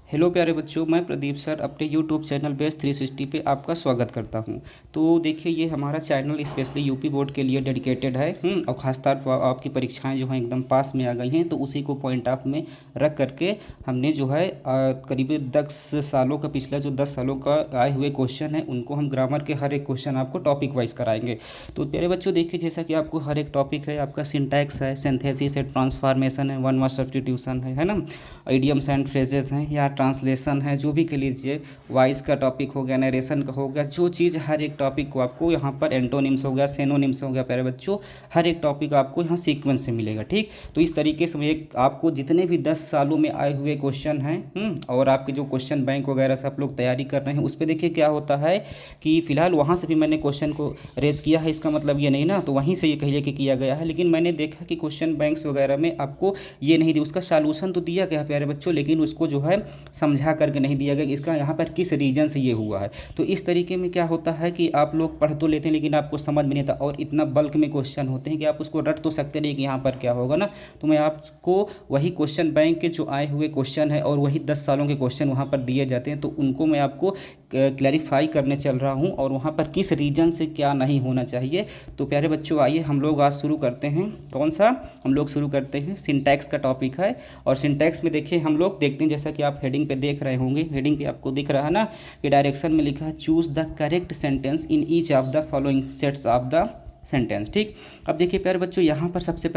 Hello प्यारे बच्चों, मैं प्रदीप सर अपने यूट्यूब चैनल बेस 360 पे आपका स्वागत करता हूं। तो देखिए, ये हमारा चैनल स्पेशली यूपी बोर्ड के लिए डेडिकेटेड है। और ख़ासतौर पर आपकी परीक्षाएं जो हैं एकदम पास में आ गई हैं, तो उसी को पॉइंट ऑफ में रख करके हमने जो है करीब 10 सालों का, पिछला जो 10 सालों का आए हुए क्वेश्चन है उनको हम ग्रामर के हर एक क्वेश्चन आपको टॉपिक वाइज कराएंगे। तो प्यारे बच्चों देखिए, जैसा कि आपको हर एक टॉपिक है, आपका सिंटैक्स है, सिंथेसिस है, ट्रांसफॉर्मेशन है, वन वर्ड सब्स्टिट्यूशन है ना, इडियम्स एंड फ्रेजेस हैं या ट्रांसलेशन है, जो भी कह लीजिए, वॉइस का टॉपिक हो गया, नरेशन का हो गया, जो चीज़ हर एक टॉपिक को आपको यहाँ पर एंटोनिम्स हो गया, सेनोनिम्स हो गया, प्यारे बच्चों हर एक टॉपिक आपको यहाँ सीक्वेंस से मिलेगा। ठीक, तो इस तरीके से एक आपको जितने भी 10 सालों में आए हुए क्वेश्चन हैं और आपके जो क्वेश्चन बैंक वगैरह से आप लोग तैयारी कर रहे हैं, उस पर देखिए क्या होता है कि फिलहाल वहाँ से भी मैंने क्वेश्चन को रेज किया है, इसका मतलब ये नहीं ना, तो वहीं से ये कहिए कि किया गया है, लेकिन मैंने देखा कि क्वेश्चन बैंक्स वगैरह में आपको ये नहीं दिया, उसका सॉल्यूशन तो दिया गया प्यारे बच्चों, लेकिन उसको जो है समझा करके नहीं दिया गया कि इसका यहाँ पर किस रीजन से ये हुआ है। तो इस तरीके में क्या होता है कि आप लोग पढ़ तो लेते हैं लेकिन आपको समझ में नहीं आता, और इतना बल्क में क्वेश्चन होते हैं कि आप उसको रट तो सकते नहीं कि यहाँ पर क्या होगा ना। तो मैं आपको वही क्वेश्चन बैंक के जो आए हुए क्वेश्चन है और वही 10 सालों के क्वेश्चन वहाँ पर दिए जाते हैं, तो उनको मैं आपको क्लैरिफाई करने चल रहा हूँ और वहाँ पर किस रीजन से क्या नहीं होना चाहिए। तो प्यारे बच्चों आइए हम लोग आज शुरू करते हैं। कौन सा हम लोग शुरू करते हैं? सिंटैक्स का टॉपिक है। और सिंटैक्स में देखिए हम लोग देखते हैं, जैसा कि आप हेडिंग पे देख रहे होंगे, हेडिंग पे आपको दिख रहा है ना कि डायरेक्शन में लिखा है choose the correct sentence in each of the following sets of the sentence. ठीक, अब देखिए प्यारे बच्चों, यहाँ पर सबसे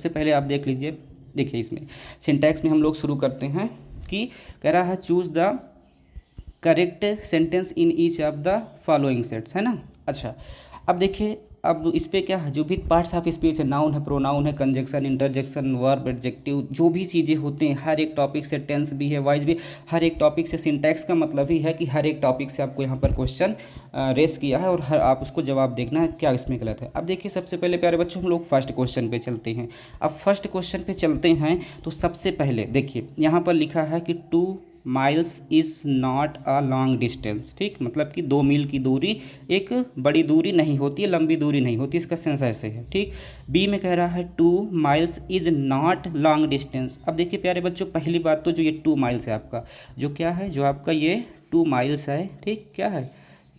पहले आप देख लीजिए, देखिए इसमें सिंटैक्स में हम लोग शुरू करते हैं कि कह रहा है choose the correct sentence in each of the following sets, है ना। अच्छा, अब देखिए, अब इस पे क्या है, जो भी पार्ट्स ऑफ स्पीच है, नाउन है, प्रोनाउन है, कंजक्शन, इंटरजेक्शन, वर्ब, एडजेक्टिव, जो भी चीज़ें होते हैं हर एक टॉपिक से, टेंस भी है, वॉइस भी, हर एक टॉपिक से। सिंटैक्स का मतलब ही है कि हर एक टॉपिक से आपको यहाँ पर क्वेश्चन रेस किया है और हर आप उसको जवाब देखना है क्या इसमें गलत है। अब देखिए सबसे पहले प्यारे बच्चों हम लोग फर्स्ट क्वेश्चन पे चलते हैं। अब फर्स्ट क्वेश्चन पे चलते हैं तो सबसे पहले देखिए यहाँ पर लिखा है कि 2 miles is not a long distance. ठीक, मतलब कि 2 मील की दूरी एक बड़ी दूरी नहीं होती है, लंबी दूरी नहीं होती, इसका सेंस ऐसे है। ठीक, बी में कह रहा है 2 miles is not long distance. अब देखिए प्यारे बच्चों, पहली बात तो जो ये 2 माइल्स है आपका, जो क्या है, जो आपका ये 2 माइल्स है, ठीक, क्या है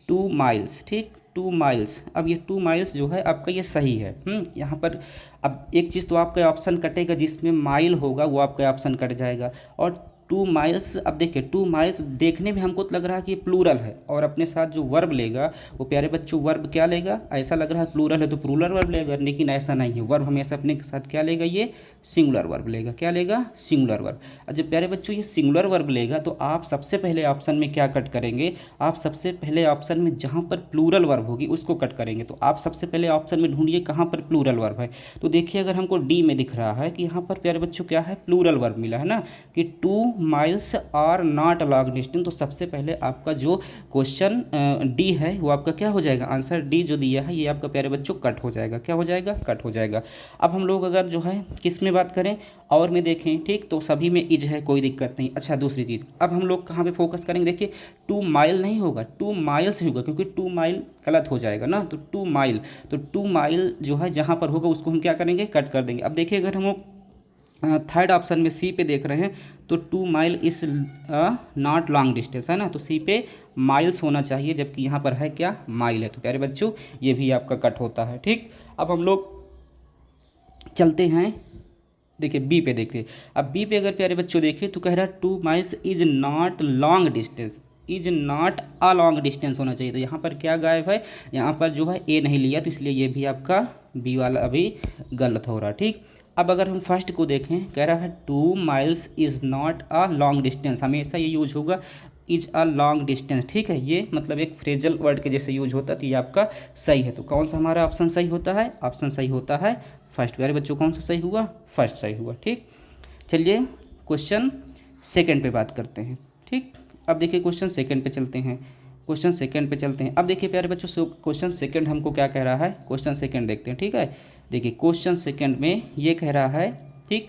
2 माइल्स, ठीक 2 माइल्स। अब ये 2 माइल्स जो है आपका ये सही है। यहाँ पर अब एक चीज़ तो आपका ऑप्शन कटेगा, जिसमें माइल होगा वो आपका ऑप्शन कट जाएगा। और 2 माइल्स, अब देखिए 2 माइल्स देखने में हमको तो लग रहा है कि ये प्लूरल है, और अपने साथ जो वर्ब लेगा वो प्यारे बच्चों वर्ब क्या लेगा, ऐसा लग रहा है प्लूरल है तो प्लूरल वर्ब लेगा, लेकिन ऐसा नहीं है। वर्ब हमेशा अपने के साथ क्या लेगा, ये सिंगुलर वर्ब लेगा। क्या लेगा? Singular verb. और जब प्यारे बच्चों ये सिंगुलर वर्ब लेगा तो आप सबसे पहले ऑप्शन में क्या कट करेंगे, आप सबसे पहले ऑप्शन में जहाँ पर प्लूरल वर्ब होगी उसको कट करेंगे। तो आप सबसे पहले ऑप्शन में ढूंढिए कहाँ पर प्लूरल वर्ब है। तो देखिए अगर हमको डी में दिख रहा है कि यहाँ पर प्यारे बच्चों क्या है, प्लूरल वर्ब मिला है ना, कि 2 miles are not long distance. तो सबसे पहले आपका जो क्वेश्चन डी है वो आपका क्या हो जाएगा, आंसर डी जो दिया है ये आपका प्यारे बच्चों कट हो जाएगा। क्या हो जाएगा? कट हो जाएगा। अब हम लोग अगर जो है किस में बात करें, और में देखें, ठीक, तो सभी में इज है, कोई दिक्कत नहीं। अच्छा, दूसरी चीज़ अब हम लोग कहाँ पे फोकस करेंगे, देखिए 2 माइल नहीं होगा, 2 माइल्स ही होगा, क्योंकि 2 माइल गलत हो जाएगा ना। तो 2 माइल, तो 2 माइल जो है जहाँ पर होगा उसको हम क्या करेंगे, कट कर देंगे। अब देखिए अगर हम लोग थर्ड ऑप्शन में सी पे देख रहे हैं तो 2 mile is not long distance, है ना, तो सी पे माइल्स होना चाहिए, जबकि यहाँ पर है क्या, माइल है। तो प्यारे बच्चों ये भी आपका कट होता है। ठीक, अब हम लोग चलते हैं, देखिए बी पे देखिए। अब बी पे अगर प्यारे बच्चों देखें तो कह रहा है 2 miles is not long distance, is not a long distance होना चाहिए। तो यहाँ पर क्या गायब है, यहाँ पर जो है ए नहीं लिया, तो इसलिए ये भी आपका बी वाला अभी गलत हो रहा है। ठीक, अब अगर हम फर्स्ट को देखें, कह रहा है 2 miles is not a long distance, हमेशा ये यूज होगा इज अ लॉन्ग डिस्टेंस। ठीक है, ये मतलब एक फ्रेजल वर्ड के जैसे यूज होता है, तो ये आपका सही है। तो कौन सा हमारा ऑप्शन सही होता है, ऑप्शन सही होता है फर्स्ट। प्यारे बच्चों कौन सा सही हुआ, फर्स्ट सही हुआ। ठीक, चलिए क्वेश्चन सेकंड पे बात करते हैं। ठीक, अब देखिए क्वेश्चन सेकंड पे चलते हैं, क्वेश्चन सेकंड पे चलते हैं। अब देखिए प्यारे बच्चों क्वेश्चन सेकंड हमको क्या कह रहा है, क्वेश्चन सेकंड देखते हैं। ठीक है, देखिए क्वेश्चन सेकंड में ये कह रहा है, ठीक,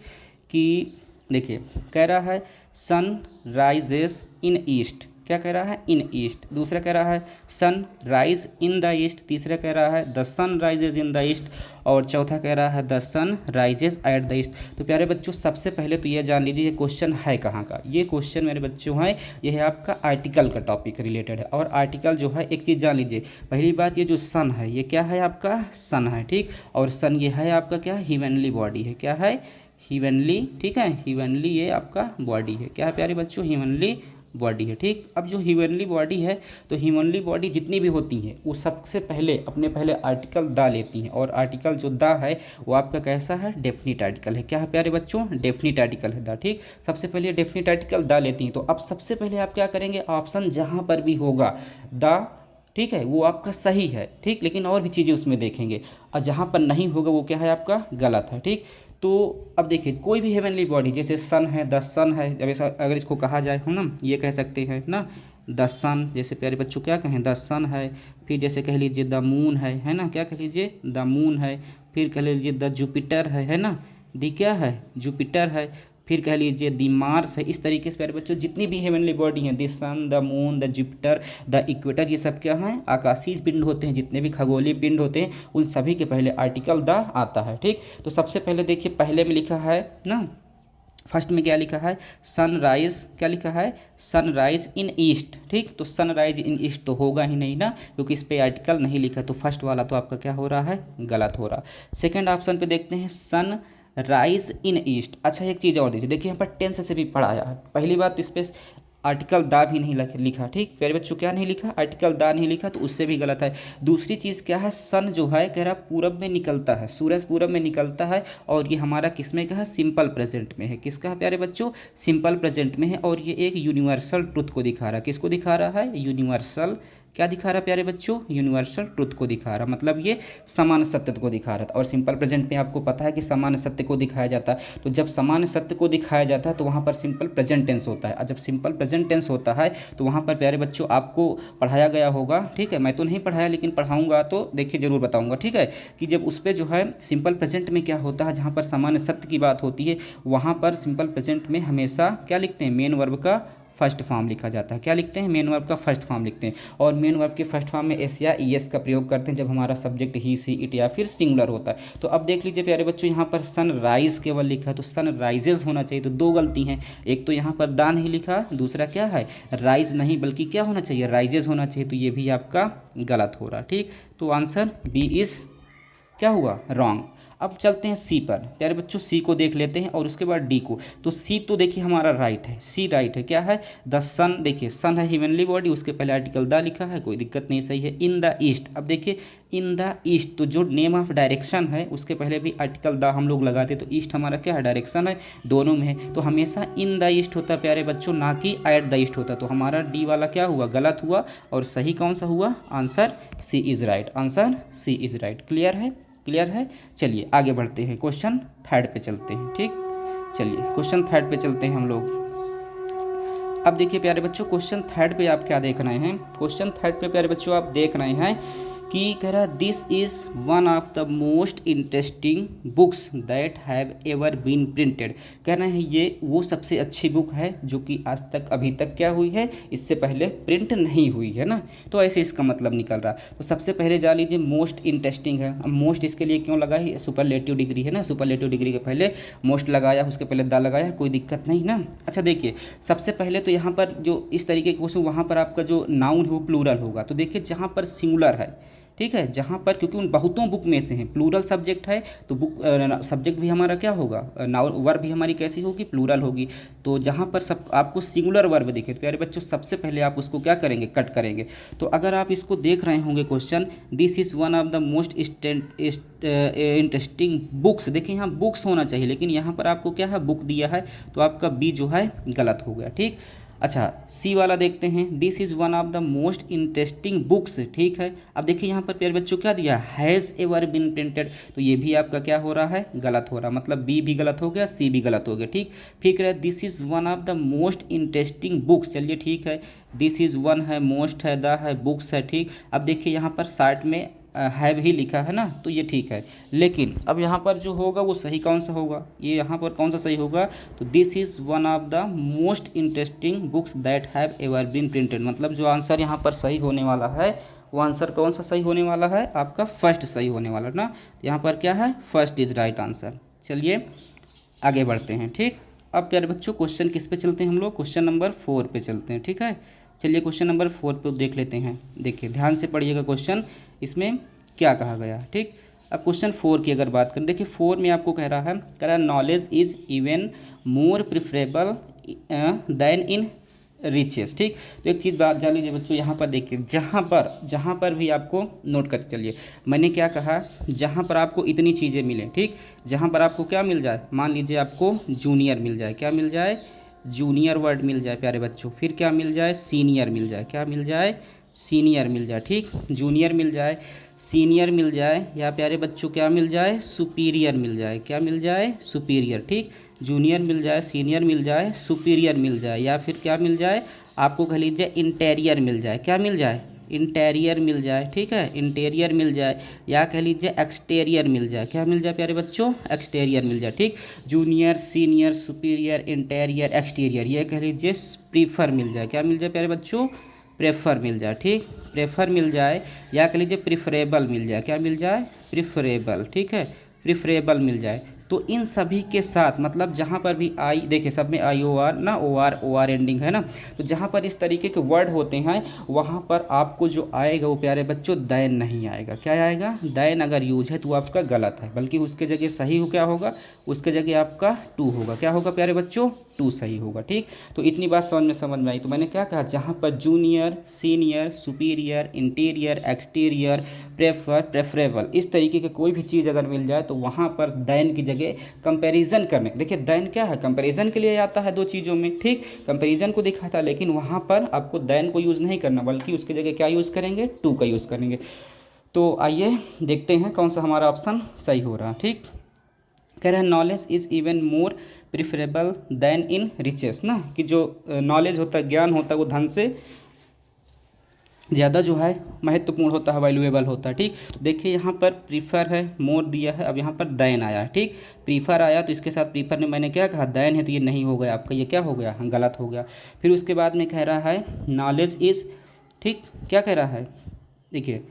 कि देखिए कह रहा है सन राइजेस इन ईस्ट, क्या कह रहा है, इन ईस्ट। दूसरा कह रहा है sun rise in the east. तीसरा कह रहा है the sun rises in the east. और चौथा कह रहा है the sun rises at the east. तो प्यारे बच्चों सबसे पहले तो ये जान लीजिए ये क्वेश्चन है कहाँ का। ये क्वेश्चन मेरे बच्चों है, ये है आपका आर्टिकल का टॉपिक रिलेटेड है। और आर्टिकल जो है, एक चीज़ जान लीजिए, पहली बात ये जो सन है ये क्या है आपका, सन है, ठीक। और सन ये है आपका क्या, हीवेनली बॉडी है। क्या है, हीवेनली, ठीक है, हीवेनली ये आपका बॉडी है। क्या है प्यारे बच्चों, हीवेनली बॉडी है, ठीक। अब जो ह्यूमनली बॉडी है, तो ह्यूमनली बॉडी जितनी भी होती हैं वो सबसे पहले अपने पहले आर्टिकल दा लेती हैं। और आर्टिकल जो दा है वो आपका कैसा है, डेफिनिट आर्टिकल है। क्या है प्यारे बच्चों, डेफिनिट आर्टिकल है दा, ठीक। सबसे पहले डेफिनिट आर्टिकल दा लेती हैं। तो अब सबसे पहले आप क्या करेंगे, ऑप्शन जहाँ पर भी होगा दा, ठीक है, वो आपका सही है, ठीक। लेकिन और भी चीज़ें उसमें देखेंगे, और जहाँ पर नहीं होगा वो क्या है आपका गलत है, ठीक। तो अब देखिए कोई भी हेवनली बॉडी, जैसे सन है, द सन है, जब ऐसा अगर इसको कहा जाए हम ना, ये कह सकते हैं ना द सन, जैसे प्यारे बच्चों क्या कहें, द सन है। फिर जैसे कह लीजिए द मून है ना, क्या कह लीजिए, द मून है। फिर कह लीजिए द जुपिटर है ना, दी क्या है, जुपिटर है। फिर कह लीजिए दी मार्स है। इस तरीके से प्यारे बच्चों जितनी भी हेवनली बॉडी हैं, the sun, the moon, the Jupiter, the equator, ये सब क्या हैं, आकाशीय पिंड होते हैं। जितने भी खगोलीय पिंड होते हैं उन सभी के पहले आर्टिकल द आता है, ठीक। तो सबसे पहले देखिए पहले में लिखा है ना, फर्स्ट में क्या लिखा है, सनराइज, क्या लिखा है, सनराइज इन ईस्ट, ठीक। तो सनराइज इन ईस्ट तो होगा ही नहीं ना, क्योंकि इस पे आर्टिकल नहीं लिखा। तो फर्स्ट वाला तो आपका क्या हो रहा है, गलत हो रहा। सेकंड ऑप्शन पे देखते हैं सन राइज इन ईस्ट। अच्छा एक चीज़ और दीजिए, देखिए यहाँ पर टेंस से भी पढ़ाया है। पहली बात तो इस पर आर्टिकल दा भी नहीं लिखा, ठीक। प्यारे बच्चों क्या नहीं लिखा, आर्टिकल दा नहीं लिखा, तो उससे भी गलत है। दूसरी चीज़ क्या है, सन जो है कह रहा पूरब में निकलता है, सूरज पूरब में निकलता है। और ये हमारा किस में का है, सिंपल प्रेजेंट में है। किसका है प्यारे बच्चों, सिंपल प्रेजेंट में है। और ये एक यूनिवर्सल ट्रुथ को दिखा रहा है। किसको दिखा रहा है, यूनिवर्सल, क्या दिखा रहा है प्यारे बच्चों, यूनिवर्सल ट्रुथ को दिखा रहा, मतलब ये समान सत्य को दिखा रहा था। और सिंपल प्रेजेंट में आपको पता है कि समान सत्य को दिखाया जाता है। तो जब समान सत्य को दिखाया जाता है तो वहाँ पर सिंपल प्रेजेंट टेंस होता है। और जब सिंपल प्रेजेंट टेंस होता है तो वहाँ पर प्यारे बच्चों आपको पढ़ाया गया होगा, ठीक है। मैं तो नहीं पढ़ाया, लेकिन पढ़ाऊँगा तो देखिए ज़रूर बताऊँगा, ठीक है। कि जब उस पर जो है सिंपल प्रेजेंट में क्या होता है, जहाँ पर सामान्य सत्य की बात होती है वहाँ पर सिंपल प्रेजेंट में हमेशा क्या लिखते हैं, मेन वर्ब का फर्स्ट फॉर्म लिखा जाता है। क्या लिखते हैं, मेन वर्ब का फर्स्ट फॉर्म लिखते हैं। और मेन वर्ब के फर्स्ट फॉर्म में एस या ईएस का प्रयोग करते हैं जब हमारा सब्जेक्ट ही, सी, इट या फिर सिंगुलर होता है। तो अब देख लीजिए प्यारे बच्चों, यहाँ पर सनराइज केवल लिखा है, तो सनराइजेज होना चाहिए। तो दो गलती हैं, एक तो यहाँ पर दा नहीं लिखा, दूसरा क्या है, राइज नहीं बल्कि क्या होना चाहिए, राइजेज होना चाहिए। तो ये भी आपका गलत हो रहा, ठीक। तो आंसर बी इज क्या हुआ, रॉन्ग। अब चलते हैं सी पर। प्यारे बच्चों सी को देख लेते हैं और उसके बाद डी को। तो सी तो देखिए हमारा राइट है, सी राइट है। क्या है, द सन, देखिए सन है ह्यूमनली बॉडी, उसके पहले आर्टिकल द लिखा है, कोई दिक्कत नहीं, सही है। इन द ईस्ट, अब देखिए इन द ईस्ट, तो जो नेम ऑफ डायरेक्शन है उसके पहले भी आर्टिकल द हम लोग लगाते, तो ईस्ट हमारा क्या है, डायरेक्शन है, दोनों में है। तो हमेशा इन द ईस्ट होता है प्यारे बच्चों, ना कि एट द ईस्ट होता। तो हमारा डी वाला क्या हुआ, गलत हुआ। और सही कौन सा हुआ, answer C is right, answer C is right. Clear है, क्लियर है। चलिए आगे बढ़ते हैं, क्वेश्चन थर्ड पे चलते हैं, ठीक। चलिए क्वेश्चन थर्ड पे चलते हैं हम लोग। अब देखिए प्यारे बच्चों, क्वेश्चन थर्ड पे आप क्या देख रहे हैं, क्वेश्चन थर्ड पे प्यारे बच्चों आप देख रहे हैं कि कह रहा this is one of the most interesting books that have ever been printed. कह रहे हैं ये वो सबसे अच्छी बुक है जो कि आज तक अभी तक क्या हुई है, इससे पहले प्रिंट नहीं हुई है ना। तो ऐसे इसका मतलब निकल रहा। तो सबसे पहले जान लीजिए मोस्ट इंटरेस्टिंग है। अब मोस्ट इसके लिए क्यों लगा है, सुपरलेटिव डिग्री है ना, सुपरलेटिव डिग्री के पहले मोस्ट लगाया, उसके पहले दा लगाया, कोई दिक्कत नहीं ना। अच्छा देखिए सबसे पहले तो यहाँ पर जो इस तरीके के क्वेश्चन, वहाँ पर आपका जो नाउन है वो प्लूरल होगा। तो देखिए जहाँ पर सिंगुलर है, ठीक है, जहाँ पर क्योंकि उन बहुतों बुक में से हैं, प्लूरल सब्जेक्ट है तो बुक सब्जेक्ट भी हमारा क्या होगा, नाउन वर्ब भी हमारी कैसी होगी, प्लूरल होगी। तो जहाँ पर सब आपको सिंगुलर वर्ब दिखे तो प्यारे बच्चों सबसे पहले आप उसको क्या करेंगे, कट करेंगे। तो अगर आप इसको देख रहे होंगे question, this is one of the most interesting books, देखिए यहाँ बुक्स होना चाहिए, लेकिन यहाँ पर आपको क्या है, बुक दिया है, तो आपका बी जो है गलत हो गया, ठीक। अच्छा सी वाला देखते हैं, this is one of the most interesting books, ठीक है। अब देखिए यहाँ पर प्यारे बच्चों क्या दिया, हैज़ एवर बीन प्रिंटेड, तो ये भी आपका क्या हो रहा है, गलत हो रहा, मतलब बी भी गलत हो गया, सी भी गलत हो गया, ठीक। फिर कह रहा है this is one of the most interesting books, चलिए ठीक है, दिस इज़ वन है, मोस्ट है, द है, बुक्स है, ठीक। अब देखिए यहाँ पर शार्ट में हैव ही लिखा है ना, तो ये ठीक है। लेकिन अब यहाँ पर जो होगा वो सही कौन सा होगा, ये यहाँ पर कौन सा सही होगा, तो this is one of the most interesting books that have ever been printed. मतलब जो आंसर यहाँ पर सही होने वाला है वो आंसर कौन सा सही होने वाला है, आपका फर्स्ट सही होने वाला ना। यहाँ पर क्या है, फर्स्ट इज राइट आंसर। चलिए आगे बढ़ते हैं। ठीक, अब प्यारे बच्चों क्वेश्चन किस पे चलते हैं हम लोग, क्वेश्चन नंबर 4 पे चलते हैं। ठीक है, चलिए क्वेश्चन नंबर 4 पे देख लेते हैं। देखिए ध्यान से पढ़िएगा क्वेश्चन, इसमें क्या कहा गया। ठीक, अब क्वेश्चन 4 की अगर बात करें, देखिए 4 में आपको कह रहा है knowledge is even more preferable than in riches. ठीक, तो एक चीज़ बात जान लीजिए बच्चों, यहाँ पर देखिए जहाँ पर भी आपको नोट करते चलिए, मैंने क्या कहा, जहाँ पर आपको इतनी चीज़ें मिले, ठीक, जहाँ पर आपको क्या मिल जाए, मान लीजिए आपको जूनियर मिल जाए, क्या मिल जाए, जूनियर वर्ड मिल जाए प्यारे बच्चों, फिर क्या मिल जाए, सीनियर मिल जाए, क्या मिल जाए, सीनियर मिल जाए। ठीक, जूनियर मिल जाए, सीनियर मिल जाए, या प्यारे बच्चों क्या मिल जाए, सुपीरियर मिल जाए, क्या मिल जाए, सुपीरियर। ठीक, जूनियर मिल जाए, सीनियर मिल जाए, सुपीरियर मिल जाए, या फिर क्या मिल जाए, आपको कह लीजिए इंटीरियर मिल जाए, क्या मिल जाए, इंटीरियर मिल जाए। ठीक है, इंटीरियर मिल जाए, या कह लीजिए एक्सटीरियर मिल जाए, क्या मिल जाए प्यारे बच्चों, एक्सटीरियर मिल जाए। ठीक, junior, senior, superior, interior, exterior, ये कह लीजिए प्रीफर मिल जाए, क्या मिल जाए प्यारे बच्चों, प्रेफर मिल जाए। ठीक, प्रेफर मिल जाए, या कह लीजिए प्रिफरेबल मिल जाए, क्या मिल जाए, प्रिफरेबल। ठीक है, प्रिफरेबल मिल जाए। तो इन सभी के साथ मतलब जहाँ पर भी आई, देखिए सब में आई ओ आर ना, ओ आर एंडिंग है ना, तो जहाँ पर इस तरीके के वर्ड होते हैं वहाँ पर आपको जो आएगा वो प्यारे बच्चों दैन नहीं आएगा। क्या आएगा, दैन अगर यूज है तो आपका गलत है, बल्कि उसके जगह सही हो क्या होगा, उसके जगह आपका टू होगा। क्या होगा प्यारे बच्चों, टू सही होगा। ठीक, तो इतनी बात समझ में आई। तो मैंने क्या कहा, जहाँ पर junior, senior, superior, interior, exterior, prefer, preferable, इस तरीके की कोई भी चीज़ अगर मिल जाए तो वहाँ पर दैन की जगह कंपैरिजन करने, देखिए दैन क्या है, कंपैरिजन के लिए आता है दो चीज़ों में। ठीक, कंपैरिजन को दिखाता है, लेकिन वहाँ पर आपको दैन को यूज़ नहीं करना, बल्कि उसकी जगह क्या यूज़ करेंगे, टू का यूज़ करेंगे। तो आइए देखते हैं कौन सा हमारा ऑप्शन सही हो रहा है। ठीक, कह रहे हैं knowledge is even more preferable than in riches ना, कि जो नॉलेज होता है, ज्ञान होता है, वो धन से ज़्यादा जो है महत्वपूर्ण होता है, वैल्यूएबल होता है। ठीक, तो देखिए यहाँ पर प्रीफर है, मोर दिया है, अब यहाँ पर दैन आया है। ठीक, प्रीफर आया तो इसके साथ प्रीफर में मैंने क्या कहा, दैन है, तो ये नहीं हो गया आपका, ये क्या हो गया, गलत हो गया। फिर उसके बाद में कह रहा है नॉलेज इज़, ठीक, क्या कह रहा है, देखिए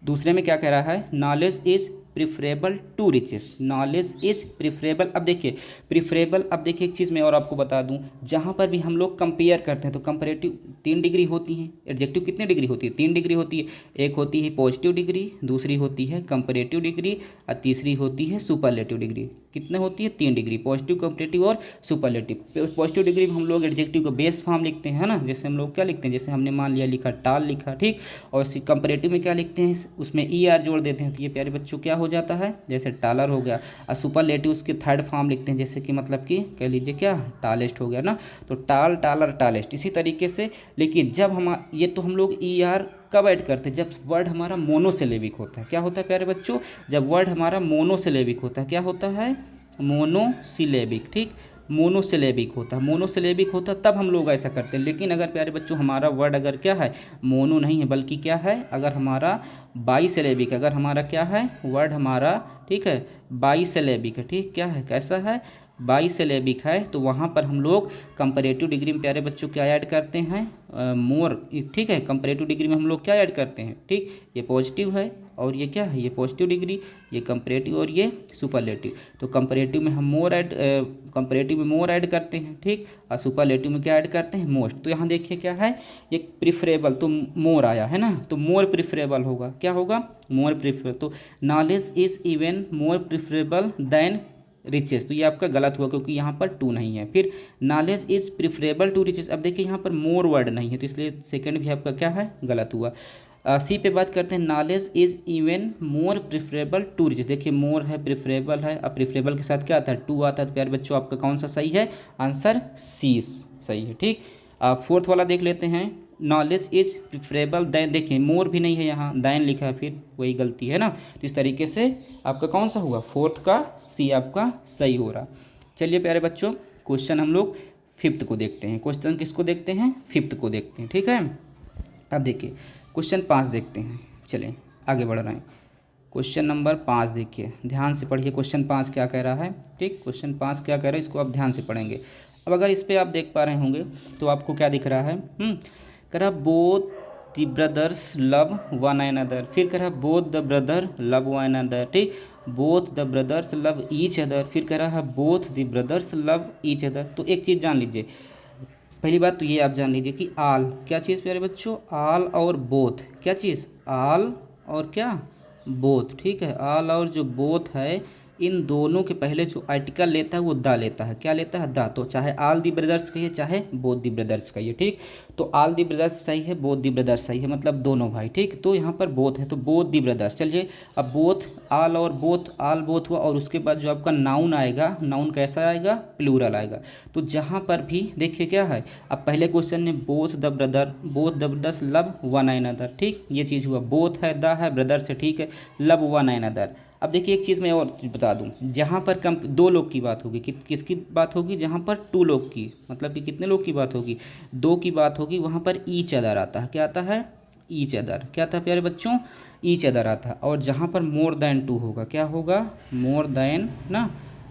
दूसरे में क्या कह रहा है, knowledge is preferable to riches, knowledge is preferable. अब देखिए प्रिफरेबल, अब देखिए एक चीज़ मैं और आपको बता दूं, जहाँ पर भी हम लोग कंपेयर करते हैं तो कंपेरेटिव 3 डिग्री होती हैं, एडजेक्टिव कितनी डिग्री होती है, 3 डिग्री होती है। एक होती है पॉजिटिव डिग्री, दूसरी होती है कंपेरेटिव डिग्री, और तीसरी होती है सुपरलेटिव डिग्री। कितने होती है, 3 डिग्री, पॉजिटिव, कंपेरेटिव और सुपरलेटिव। पॉजिटिव डिग्री में हम लोग एडजेक्टिव को बेस फॉर्म लिखते हैं ना, जैसे हम लोग क्या लिखते हैं, जैसे हमने मान लिया लिखा टाल लिखा। ठीक, और कंपेरेटिव में क्या लिखते हैं, उसमें ई आर जोड़ देते हैं, तो ये प्यारे बच्चों क्या हो जाता है, जैसे टालर हो गया। और सुपरलेटिव उसके थर्ड फॉर्म लिखते हैं, जैसे कि मतलब कि कह लीजिए क्या, टालेस्ट हो गया ना, तो टाल, टालर, टालेस्ट, इसी तरीके से। लेकिन जब हम ये तो हम लोग ई आर कब ऐड करते हैं, जब वर्ड हमारा मोनोसिलेबिक होता है। क्या होता है प्यारे बच्चों, जब वर्ड हमारा मोनोसिलेबिक होता है, क्या होता है, मोनोसिलेबिक। ठीक, मोनोसिलेबिक होता है, मोनोसिलेबिक होता है तब हम लोग ऐसा करते हैं। लेकिन अगर प्यारे बच्चों हमारा वर्ड अगर क्या है, मोनो नहीं है, बल्कि क्या है, अगर हमारा बाईसिलेबिक, अगर हमारा क्या है वर्ड हमारा, ठीक है, बाईसिलेबिक है, ठीक, क्या है, कैसा है, बाईसिलेबिक है, तो वहाँ पर हम लोग कंपैरेटिव डिग्री में प्यारे बच्चों क्या ऐड करते हैं, मोर। ठीक है, कंपैरेटिव डिग्री में हम लोग क्या ऐड करते हैं, ठीक, ये पॉजिटिव है और ये क्या है, ये पॉजिटिव डिग्री, ये कंपैरेटिव और ये सुपरलेटिव। तो कंपैरेटिव में हम मोर ऐड, कंपैरेटिव में मोर ऐड करते हैं, ठीक, और सुपरलेटिव में क्या ऐड करते हैं, मोस्ट। तो यहाँ देखिए क्या है, ये प्रिफरेबल, तो मोर आया है ना, तो मोर प्रिफरेबल होगा, क्या होगा, मोर प्रिफरेबल। तो knowledge is even more preferable than riches, तो ये आपका गलत हुआ क्योंकि यहाँ पर टू नहीं है। फिर knowledge is preferable to riches, अब देखिए यहाँ पर मोर वर्ड नहीं है, तो इसलिए सेकंड भी आपका क्या है, गलत हुआ। सी पे बात करते हैं, knowledge is even more preferable to riches. देखिए मोर है, प्रिफरेबल है, अब प्रिफरेबल के साथ क्या आता है, टू आता है, तो प्यारे बच्चों आपका कौन सा सही है, आंसर सी सही है। ठीक, फोर्थ वाला देख लेते हैं, नॉलेज इज प्रिफरेबल दैन, देखिए मोर भी नहीं है यहाँ, दैन लिखा है, फिर वही गलती है ना। तो इस तरीके से आपका कौन सा हुआ, फोर्थ का सी आपका सही हो रहा। चलिए प्यारे बच्चों क्वेश्चन हम लोग फिफ्थ को देखते हैं, क्वेश्चन किसको देखते हैं, फिफ्थ को देखते हैं। ठीक है, अब देखिए क्वेश्चन 5 देखते हैं, चलें आगे बढ़ रहे हैं। क्वेश्चन नंबर 5 देखिए, ध्यान से पढ़िए क्वेश्चन 5 क्या कह रहा है। ठीक, क्वेश्चन 5 क्या कह रहा है इसको आप ध्यान से पढ़ेंगे। अब अगर इस पर आप देख पा रहे होंगे तो आपको क्या दिख रहा है, कह रहा both the brothers love one another, फिर कह रहा both the brother love one another. ठीक, both the brothers love each other, फिर कह रहा है both the brothers love each other. तो एक चीज़ जान लीजिए, पहली बात तो ये आप जान लीजिए कि आल क्या चीज़ प्यारे बच्चों, आल और बोथ क्या चीज़, आल और क्या बोथ। ठीक है, आल और जो बोथ है इन दोनों के पहले जो आर्टिकल लेता है वो द लेता है, क्या लेता है द। तो चाहे आल दी ब्रदर्स कहिए चाहे बोथ दी ब्रदर्स कहिए। ठीक, तो आल दी ब्रदर्स सही है, बोथ दी ब्रदर्स सही है, मतलब दोनों भाई। ठीक, तो यहाँ पर बोथ है तो बोथ दी ब्रदर्स। चलिए अब बोथ, आल और बोथ, आल बोथ हुआ और उसके बाद जो आपका नाउन आएगा, नाउन कैसा आएगा, प्लूरल आएगा। तो जहाँ पर भी देखिए क्या है, अब पहले क्वेश्चन में both the brother, both the brothers love one another. ठीक, ये चीज़ हुआ, बोथ है, द है, ब्रदर से, ठीक है, लव वन अनदर। अब देखिए एक चीज़ मैं और बता दूं, जहाँ पर कम दो लोग की बात होगी, किसकी बात होगी, जहाँ पर टू लोग की, मतलब कि कितने लोग की बात होगी, दो की बात होगी, वहाँ पर ईच अदर आता है। क्या आता है, ईच अदर। क्या आता है प्यारे बच्चों, ईच अदर आता है। और जहाँ पर मोर देन टू होगा, क्या होगा, मोर देन ना,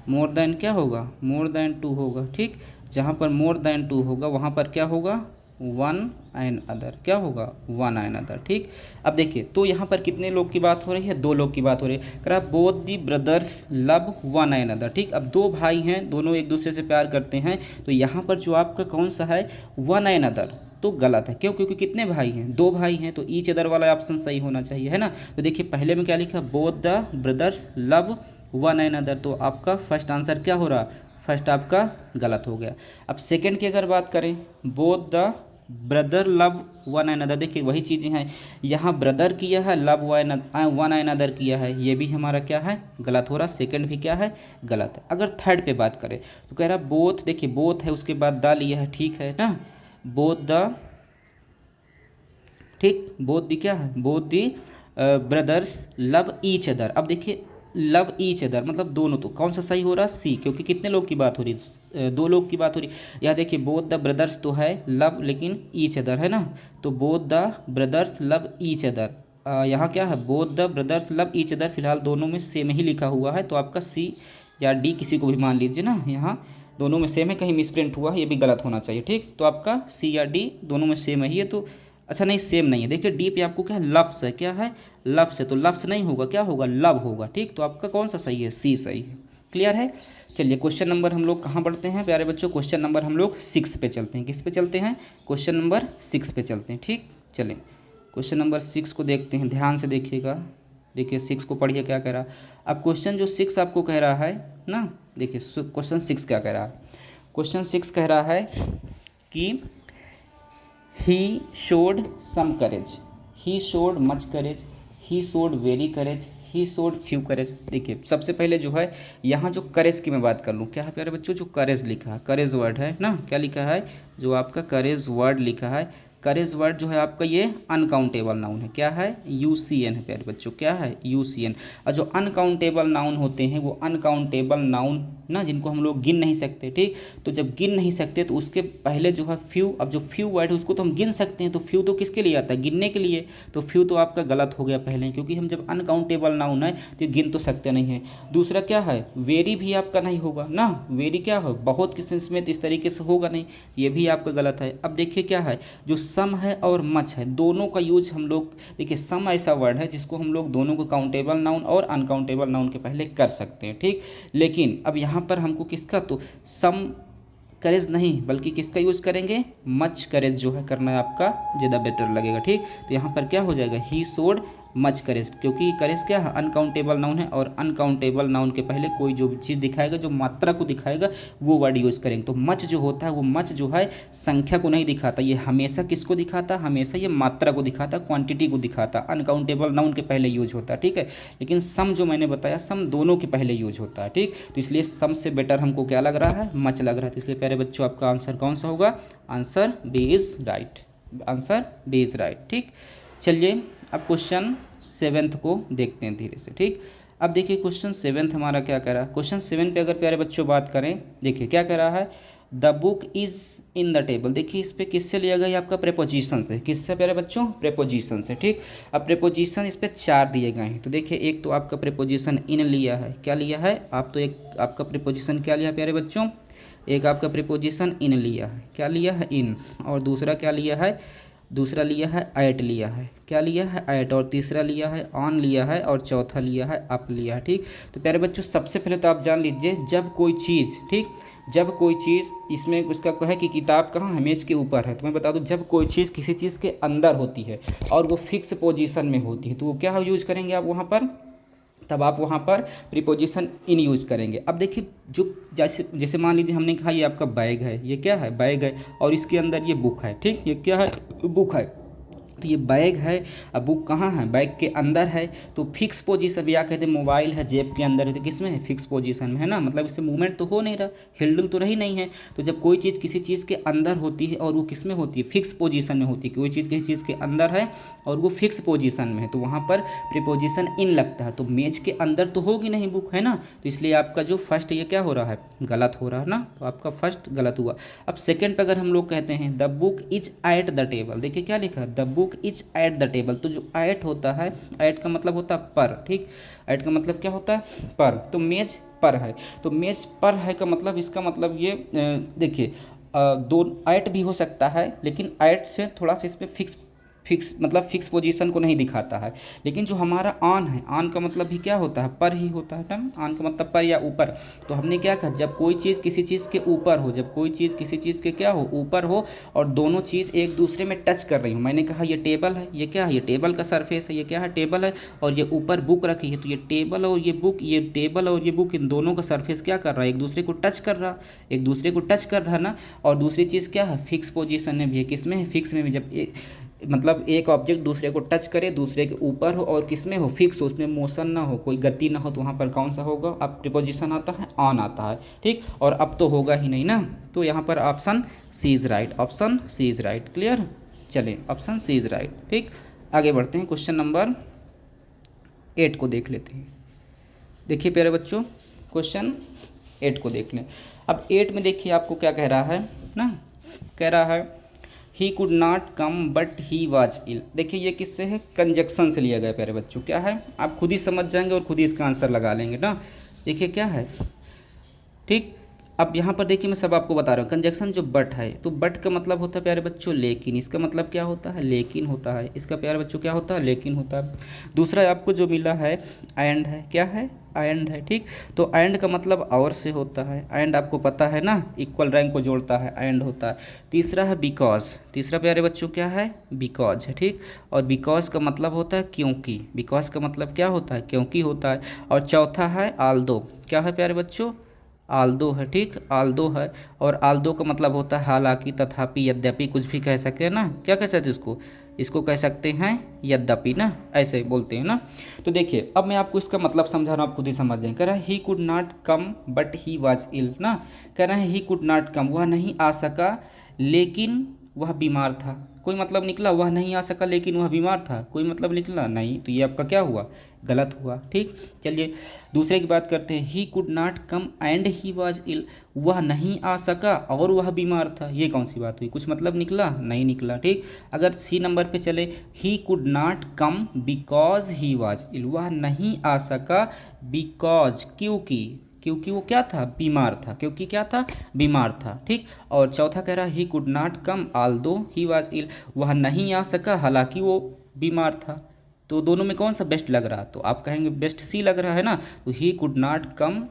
मोर देन क्या होगा, मोर देन टू होगा। ठीक, जहाँ पर मोर देन टू होगा वहाँ पर क्या होगा, वन एंड अदर, क्या होगा, वन एंड अदर। ठीक, अब देखिए तो यहाँ पर कितने लोग की बात हो रही है, दो लोग की बात हो रही है। कह रहा both the brothers love one and other. ठीक, अब दो भाई हैं, दोनों एक दूसरे से प्यार करते हैं, तो यहाँ पर जो आपका कौन सा है, वन एंड अदर, तो गलत है। क्यों, क्योंकि कितने भाई हैं, दो भाई हैं, तो ईच अदर वाला ऑप्शन सही होना चाहिए, है ना। तो देखिए पहले में क्या लिखा, both the brothers love one and other, तो आपका फर्स्ट आंसर क्या हो रहा, फर्स्ट आपका गलत हो गया। अब सेकंड की अगर बात करें, both the brother love one another, देखिए वही चीज़ें हैं, यहाँ ब्रदर किया है, लव वन अनदर किया है, ये भी हमारा क्या है, गलत हो रहा, सेकंड भी क्या है, गलत है। अगर थर्ड पे बात करें तो कह रहा बोथ, देखिए बोथ है उसके बाद द लिया है, ठीक है ना, बोथ द, ठीक, बोथ दी क्या है, both the brothers love each other. अब देखिए लव ईच अदर मतलब दोनों, तो कौन सा सही हो रहा, सी, क्योंकि कितने लोग की बात हो रही है, दो लोग की बात हो रही है। यहाँ देखिए बोथ द ब्रदर्स तो है लव, लेकिन ईच अदर है ना, तो both the brothers love each other, यहाँ क्या है, both the brothers love each other, फिलहाल दोनों में सेम ही लिखा हुआ है, तो आपका सी या डी किसी को भी मान लीजिए ना, यहाँ दोनों में सेम है, कहीं मिसप्रिंट हुआ है, ये भी गलत होना चाहिए। ठीक, तो आपका सी या डी दोनों में सेम ही है, तो अच्छा नहीं सेम नहीं है, देखिए डी पे आपको क्या है, लव्स है, क्या है, लव्स है, तो लव्स नहीं होगा, क्या होगा, लव होगा। ठीक, तो आपका कौन सा सही है, सी सही है। क्लियर है। चलिए क्वेश्चन नंबर हम लोग कहाँ पढ़ते हैं प्यारे बच्चों, क्वेश्चन नंबर हम लोग 6 पे चलते हैं। किस पे चलते हैं, क्वेश्चन नंबर 6 पे चलते हैं। ठीक, चलें क्वेश्चन नंबर 6 को देखते हैं, ध्यान से देखिएगा। देखिए 6 को पढ़िए क्या कह रहा है। अब क्वेश्चन जो 6 आपको कह रहा है ना, देखिए क्वेश्चन 6 क्या कह रहा है, क्वेश्चन 6 कह रहा है कि he showed some courage, he showed much courage, he showed very courage, he showed few courage। देखिए सबसे पहले जो है यहाँ जो करेज की मैं बात कर लूँ, क्या है प्यारे बच्चों, जो करेज लिखा है, करेज वर्ड है ना, क्या लिखा है, जो आपका करेज वर्ड लिखा है, करेज वर्ड जो है आपका ये अनकाउंटेबल नाउन है, क्या है, यूसीएन है प्यारे बच्चों, क्या है, यूसीएन। और जो अनकाउंटेबल नाउन होते हैं वो अनकाउंटेबल नाउन ना, जिनको हम लोग गिन नहीं सकते। ठीक, तो जब गिन नहीं सकते तो उसके पहले जो है फ्यू, अब जो फ्यू वर्ड है उसको तो हम गिन सकते हैं, तो फ्यू तो किसके लिए आता है, गिनने के लिए, तो फ्यू तो आपका गलत हो गया पहले, क्योंकि हम जब अनकाउंटेबल नाउन है तो गिन तो सकते नहीं हैं। दूसरा क्या है, वेरी भी आपका नहीं होगा ना, वेरी क्या हो, बहुत के सेंस में तो इस तरीके से होगा नहीं, ये भी आपका गलत है। अब देखिए क्या है, जो सम है और मच है, दोनों का यूज हम लोग, देखिए सम ऐसा वर्ड है जिसको हम लोग दोनों को काउंटेबल नाउन और अनकाउंटेबल नाउन के पहले कर सकते हैं। ठीक, लेकिन अब यहाँ पर हमको किसका, तो सम करेज नहीं बल्कि किसका यूज़ करेंगे, मच करेज जो है करना है आपका ज़्यादा बेटर लगेगा। ठीक, तो यहाँ पर क्या हो जाएगा, ही शोड मच करेज, क्योंकि करेज क्या है, अनकाउंटेबल नाउन है, और अनकाउंटेबल नाउन के पहले कोई जो चीज़ दिखाएगा, जो मात्रा को दिखाएगा वो वर्ड यूज़ करेंगे। तो मच जो होता है वो मच जो है संख्या को नहीं दिखाता, ये हमेशा किसको दिखाता, हमेशा ये मात्रा को दिखाता, क्वांटिटी को दिखाता, अनकाउंटेबल नाउन के पहले यूज होता है। ठीक है, लेकिन सम जो मैंने बताया सम दोनों के पहले यूज होता है। ठीक, तो इसलिए सम से बेटर हमको क्या लग रहा है, मच लग रहा है। तो इसलिए प्यारे बच्चों आपका आंसर कौन सा होगा, answer B is right, answer B is right. ठीक, चलिए अब क्वेश्चन 7 को देखते हैं धीरे से। ठीक, अब देखिए क्वेश्चन 7 हमारा क्या कह रहा है, क्वेश्चन 7 पे अगर प्यारे बच्चों बात करें, देखिए क्या कह रहा है, the book is in the table. देखिए इस पे किससे लिया गया, आपका प्रेपोजिशन से। किससे प्यारे बच्चों, प्रेपोजिशन से। ठीक, अब प्रेपोजिशन इस पे 4 दिए गए हैं। तो देखिए एक तो आपका प्रेपोजिशन इन लिया है, क्या लिया है आप, तो एक आपका प्रेपोजिशन क्या लिया है प्यारे बच्चों, एक आपका प्रीपोजिशन इन लिया है, क्या लिया है इन, और दूसरा क्या लिया है, दूसरा लिया है एट लिया है, क्या लिया है एट, और तीसरा लिया है ऑन लिया है, और चौथा लिया है अप लिया है। ठीक, तो प्यारे बच्चों सबसे पहले तो आप जान लीजिए जब कोई चीज़, ठीक, जब कोई चीज़, इसमें उसका है कि किताब कहाँ है, मेज़ के ऊपर है, तो मैं बता दूं जब कोई चीज़ किसी चीज़ के अंदर होती है और वो फिक्स पोजीशन में होती है तो वो क्या यूज करेंगे आप वहाँ पर, तब आप वहाँ पर प्रीपोजिशन इन यूज़ करेंगे। अब देखिए जो जैसे जैसे मान लीजिए हमने कहा ये आपका बैग है, ये क्या है बैग है, और इसके अंदर ये बुक है। ठीक, ये क्या है बुक है, तो ये बैग है, अब बुक कहाँ है, बैग के अंदर है, तो फिक्स पोजीशन, या कहते हैं मोबाइल है जेब के अंदर है, तो किस में है, फिक्स पोजीशन में है ना, मतलब इससे मूवमेंट तो हो नहीं रहा, हिलडुल तो रही नहीं है। तो जब कोई चीज़ किसी चीज़ के अंदर होती है और वो किस में होती है, फिक्स पोजीशन में होती है, कोई चीज़ किसी चीज़ के अंदर है और वो फिक्स पोजीशन में है, तो वहाँ पर प्रीपोजिशन इन लगता है। तो मेज के अंदर तो होगी नहीं बुक, है ना, तो इसलिए आपका जो फर्स्ट ये क्या हो रहा है, गलत हो रहा है ना, तो आपका फर्स्ट गलत हुआ। अब सेकेंड पे अगर हम लोग कहते हैं the book is at the table, देखिए क्या लिखा है, the book is at the table, तो जो एट होता है, एट का मतलब होता है पर। ठीक, एट का मतलब क्या होता है पर, तो मेज पर है, तो मेज पर है का मतलब, इसका मतलब ये देखिए दो एट भी हो सकता है, लेकिन एट से थोड़ा सा इसमें फिक्स मतलब फिक्स पोजीशन को नहीं दिखाता है। लेकिन जो हमारा ऑन है, ऑन का मतलब भी क्या होता है, पर ही होता है ना, ऑन का मतलब पर या ऊपर। तो हमने क्या कहा, जब कोई चीज़ किसी चीज़ के ऊपर हो, जब कोई चीज़ किसी चीज़ के क्या हो, ऊपर हो, और दोनों चीज़ एक दूसरे में टच कर रही हो। मैंने कहा ये टेबल है, ये क्या है, ये टेबल का सरफेस है, ये क्या है टेबल है, और ये ऊपर बुक रखी है, तो ये टेबल और ये बुक, ये टेबल और ये बुक, इन दोनों का सरफेस क्या कर रहा है, एक दूसरे को टच कर रहा, एक दूसरे को टच कर रहा ना। और दूसरी चीज़ क्या है, फिक्स पोजीशन में भी है, किस में है, फिक्स में भी। जब मतलब एक ऑब्जेक्ट दूसरे को टच करे, दूसरे के ऊपर हो और किस में हो, फिक्स हो, उसमें मोशन ना हो, कोई गति ना हो, तो वहाँ पर कौन सा होगा, अब प्रीपोजिशन आता है ऑन आता है। ठीक, और अब तो होगा ही नहीं ना, तो यहाँ पर option C is right, option C is right. Clear, चलें ऑप्शन सी इज़ राइट। ठीक, आगे बढ़ते हैं, क्वेश्चन नंबर 8 को देख लेते हैं। देखिए प्यारे बच्चों क्वेश्चन 8 को देख लें। अब 8 में देखिए आपको क्या कह रहा है ना, कह रहा है he could not come but he was ill. देखिए ये किससे है, कंजक्शन से लिया गया प्यारे बच्चों। क्या है, आप खुद ही समझ जाएंगे और खुद ही इसका आंसर लगा लेंगे ना। देखिए क्या है, ठीक, अब यहाँ पर देखिए मैं सब आपको बता रहा हूँ। कंजक्शन जो बट है, तो बट का मतलब होता है प्यारे बच्चों लेकिन, इसका मतलब क्या होता है, लेकिन होता है, इसका प्यारे बच्चों क्या होता है, लेकिन होता है। दूसरा आपको जो मिला है एंड है, क्या है, एंड है। ठीक, तो एंड का मतलब और से होता है, एंड आपको पता है ना, इक्वल रैंक को जोड़ता है, एंड होता है। तीसरा है बिकॉज, तीसरा प्यारे बच्चों क्या है, बिकॉज है। ठीक, और बिकॉज का मतलब होता है क्योंकि, बिकॉज का मतलब क्या होता है, क्योंकि होता है। और चौथा है आल्दो, क्या है प्यारे बच्चों, आल्दो है। ठीक, आल्दो है, और आल्दो का मतलब होता है हालांकि, तथापि, यद्यपि, कुछ भी कह सकते हैं ना, क्या कह सकते हैं इसको, इसको कह सकते हैं यद्यपि ना, ऐसे बोलते हैं ना। तो देखिए अब मैं आपको इसका मतलब समझा रहा हूँ, आप खुद ही समझ जाएं। कह रहा है he could not come but he was ill ना, कह रहा है ही कुड नॉट कम, वह नहीं आ सका लेकिन वह बीमार था। कोई मतलब निकला, वह नहीं आ सका लेकिन वह बीमार था, कोई मतलब निकला नहीं, तो ये आपका क्या हुआ, गलत हुआ। ठीक, चलिए दूसरे की बात करते हैं। He could not come and he was ill, वह नहीं आ सका और वह बीमार था, ये कौन सी बात हुई, कुछ मतलब निकला, नहीं निकला। ठीक, अगर सी नंबर पे चले, he could not come because he was ill, वह नहीं आ सका बिकॉज, क्योंकि वो क्या था, बीमार था, क्योंकि क्या था, बीमार था। ठीक, और चौथा कह रहा है he could not come although he was ill, वह नहीं आ सका हालांकि वो बीमार था। तो दोनों में कौन सा बेस्ट लग रहा, तो आप कहेंगे बेस्ट सी लग रहा है ना। तो he could not come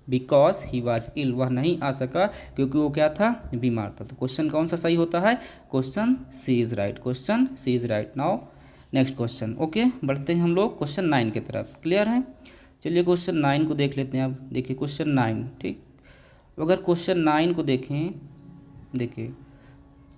because he was ill, वह नहीं आ सका क्योंकि वो क्या था, बीमार था। तो क्वेश्चन कौन सा सही होता है, question C is right, question C is right. Now next question. Okay, बढ़ते हैं हम लोग क्वेश्चन 9 की तरफ। क्लियर है, चलिए क्वेश्चन 9 को देख लेते हैं। अब देखिए क्वेश्चन 9। ठीक, अगर क्वेश्चन 9 को देखें, देखिए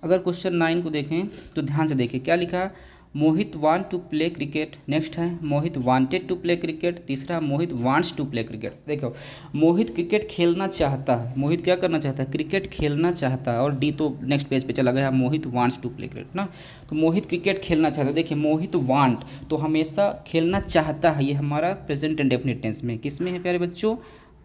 अगर क्वेश्चन 9 को देखें तो ध्यान से देखिए क्या लिखा है, Mohit want to play cricket. Next है Mohit wanted to play cricket. तीसरा Mohit wants to play cricket. देखो मोहित क्रिकेट खेलना चाहता है, मोहित क्या करना चाहता है, क्रिकेट खेलना चाहता है। और डी तो नेक्स्ट पेज पे चला गया, मोहित वांट्स टू प्ले क्रिकेट ना। तो मोहित क्रिकेट खेलना चाहता है। देखिए मोहित वांट तो हमेशा खेलना चाहता है, ये हमारा प्रेजेंट इंडेफिनिट टेंस में, किस में है प्यारे बच्चों,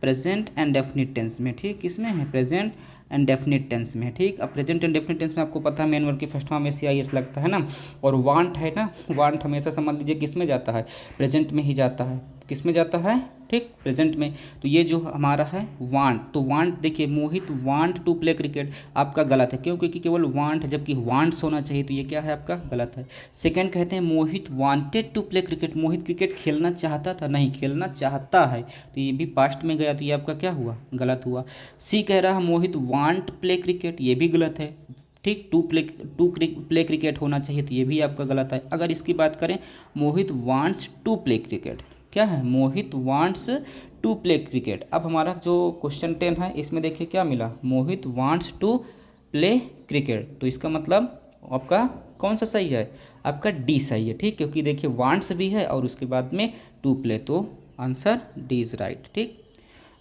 प्रेजेंट एंड डेफिनिट टेंस में। ठीक, किस में है, प्रेजेंट एंड डेफिनेट टेंस में है। ठीक, अब प्रेजेंट एंड डेफिनेट टेंस में आपको पता है मेन वर्ब की फर्स्ट फॉर्म में CIS लगता है ना, और वांट है ना, वांट हमेशा समझ लीजिए किस में जाता है, प्रेजेंट में ही जाता है। किस में जाता है, ठीक, प्रेजेंट में। तो ये जो हमारा है वांट, तो वांट देखिए मोहित वांट टू प्ले क्रिकेट, आपका गलत है। क्यों? क्योंकि केवल वांट है, जबकि वांट्स होना चाहिए, तो ये क्या है आपका गलत है। सेकंड कहते हैं Mohit wanted to play cricket, Mohit cricket खेलना चाहता था, नहीं खेलना चाहता है, तो ये भी पास्ट में गया, तो ये आपका क्या हुआ, गलत हुआ। सी कह रहा है मोहित वांट प्ले क्रिकेट, ये भी गलत है। ठीक, टू प्ले क्रिकेट होना चाहिए, तो ये भी आपका गलत है। अगर इसकी बात करें मोहित वांट्स टू प्ले क्रिकेट, क्या है, मोहित वांट्स टू प्ले क्रिकेट। अब हमारा जो क्वेश्चन 10 है इसमें देखिए क्या मिला, मोहित वांट्स टू प्ले क्रिकेट, तो इसका मतलब आपका कौन सा सही है, आपका डी सही है। ठीक, क्योंकि देखिए वांट्स भी है और उसके बाद में टू प्ले, तो आंसर डी इज़ राइट। ठीक,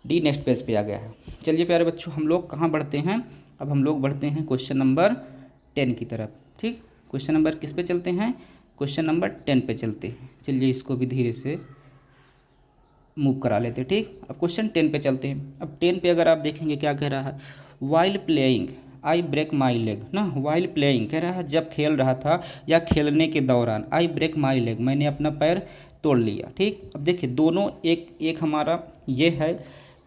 डी नेक्स्ट पेज पे आ गया है। चलिए प्यारे बच्चों, हम लोग कहाँ बढ़ते हैं, अब हम लोग बढ़ते हैं क्वेश्चन नंबर 10 की तरफ। ठीक, क्वेश्चन नंबर किस पे चलते हैं, क्वेश्चन नंबर 10 पे चलते हैं। चलिए इसको भी धीरे से मूव करा लेते हैं। ठीक, अब क्वेश्चन 10 पे चलते हैं। अब 10 पे अगर आप देखेंगे क्या कह रहा है, while playing I break my leg ना, वाइल प्लेइंग कह रहा है जब खेल रहा था या खेलने के दौरान, आई ब्रेक माई लेग मैंने अपना पैर तोड़ लिया। ठीक, अब देखिए दोनों एक हमारा ये है